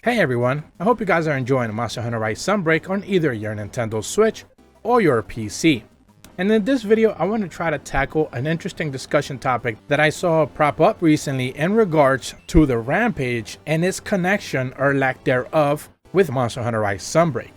Hey everyone, I hope you guys are enjoying Monster Hunter Rise Sunbreak on either your Nintendo Switch or your PC. And in this video, I want to try to tackle an interesting discussion topic that I saw prop up recently in regards to the Rampage and its connection or lack thereof with Monster Hunter Rise Sunbreak.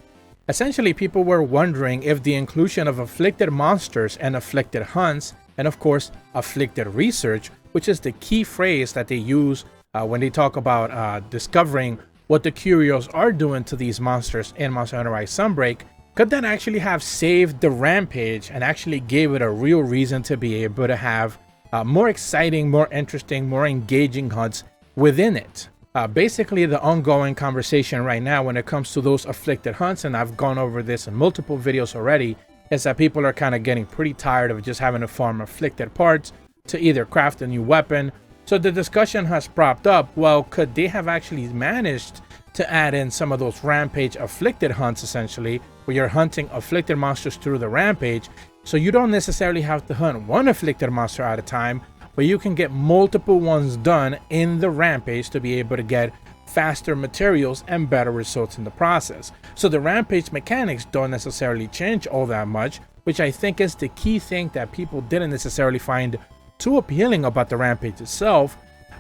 Essentially, people were wondering if the inclusion of afflicted monsters and afflicted hunts, and of course, afflicted research, which is the key phrase that they use when they talk about discovering what the Curios are doing to these monsters in Monster Hunter Rise Sunbreak, could that actually have saved the Rampage and actually gave it a real reason to be able to have more exciting, more interesting, more engaging hunts within it. Basically, the ongoing conversation right now when it comes to those afflicted hunts, and I've gone over this in multiple videos already, is that people are kind of getting pretty tired of just having to farm afflicted parts to either craft a new weapon. So the discussion has propped up, well, could they have actually managed to add in some of those Rampage afflicted hunts, essentially, where you're hunting afflicted monsters through the Rampage, so you don't necessarily have to hunt one afflicted monster at a time, but you can get multiple ones done in the Rampage to be able to get faster materials and better results in the process. So the Rampage mechanics don't necessarily change all that much, which I think is the key thing that people didn't necessarily find too appealing about the Rampage itself,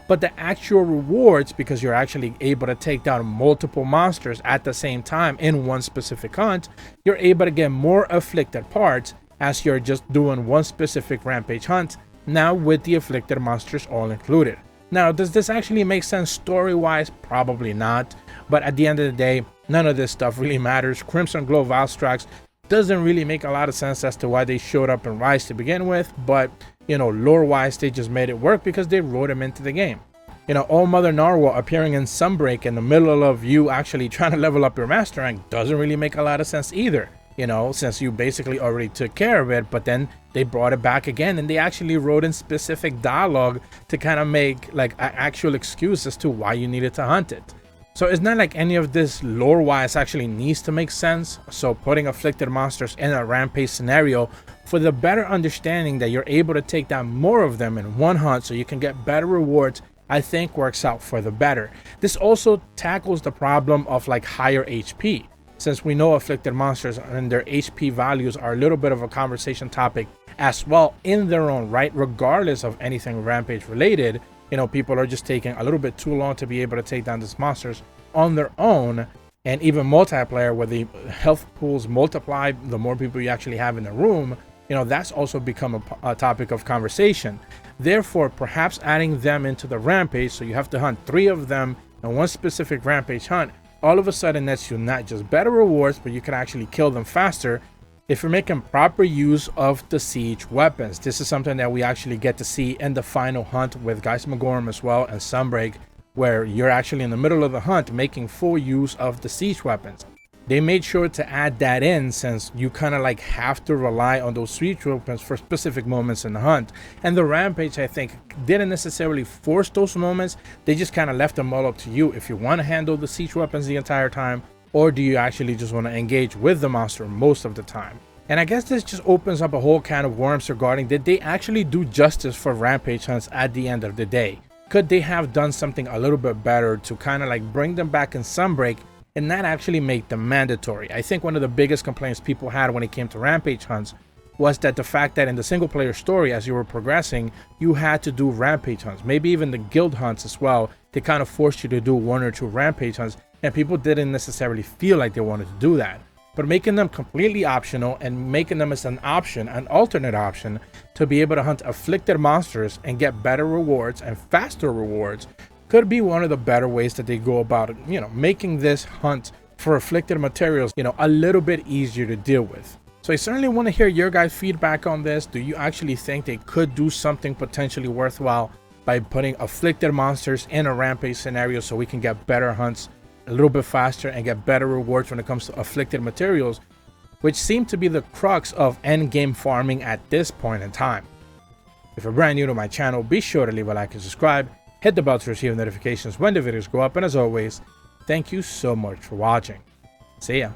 but the actual rewards, because you're actually able to take down multiple monsters at the same time in one specific hunt, you're able to get more afflicted parts as you're just doing one specific Rampage hunt, now with the afflicted monsters all included. Now, does this actually make sense story-wise? Probably not, but at the end of the day, none of this stuff really matters. Crimson Glow Valstrax doesn't really make a lot of sense as to why they showed up in Rise to begin with, but you know, lore-wise, they just made it work because they wrote him into the game. You know, Allmother Narwa appearing in Sunbreak in the middle of you actually trying to level up your master rank doesn't really make a lot of sense either, you know, since you basically already took care of it, but then they brought it back again and they actually wrote in specific dialogue to kind of make like an actual excuse as to why you needed to hunt it. So it's not like any of this lore-wise actually needs to make sense. So putting afflicted monsters in a Rampage scenario for the better understanding that you're able to take down more of them in one hunt so you can get better rewards, I think works out for the better. This also tackles the problem of like higher HP. Since we know afflicted monsters and their HP values are a little bit of a conversation topic as well in their own right, regardless of anything Rampage related. You know, people are just taking a little bit too long to be able to take down these monsters on their own, and even multiplayer where the health pools multiply the more people you actually have in the room. You know, that's also become a topic of conversation. Therefore, perhaps adding them into the Rampage, so you have to hunt 3 of them in one specific Rampage hunt, all of a sudden nets you not just better rewards, but you can actually kill them faster if you're making proper use of the siege weapons. This is something that we actually get to see in the final hunt with Gaismagorm as well and Sunbreak, where you're actually in the middle of the hunt making full use of the siege weapons. They made sure to add that in since you kind of like have to rely on those siege weapons for specific moments in the hunt. And the Rampage, I think, didn't necessarily force those moments. They just kind of left them all up to you if you want to handle the siege weapons the entire time, or do you actually just want to engage with the monster most of the time. And I guess this just opens up a whole can of worms regarding, did they actually do justice for Rampage hunts at the end of the day? Could they have done something a little bit better to kind of like bring them back in Sunbreak and not actually make them mandatory? I think one of the biggest complaints people had when it came to Rampage hunts was that the fact that in the single player story, as you were progressing, you had to do Rampage hunts, maybe even the guild hunts as well. They kind of forced you to do 1 or 2 Rampage hunts, and people didn't necessarily feel like they wanted to do that. But making them completely optional and making them as an option, an alternate option, to be able to hunt afflicted monsters and get better rewards and faster rewards could be one of the better ways that they go about it, you know, making this hunt for afflicted materials, you know, a little bit easier to deal with. So I certainly want to hear your guys' feedback on this. Do you actually think they could do something potentially worthwhile by putting afflicted monsters in a Rampage scenario so we can get better hunts a little bit faster and get better rewards when it comes to afflicted materials, which seem to be the crux of endgame farming at this point in time? If you're brand new to my channel, be sure to leave a like and subscribe, hit the bell to receive notifications when the videos go up, and as always, thank you so much for watching. See ya.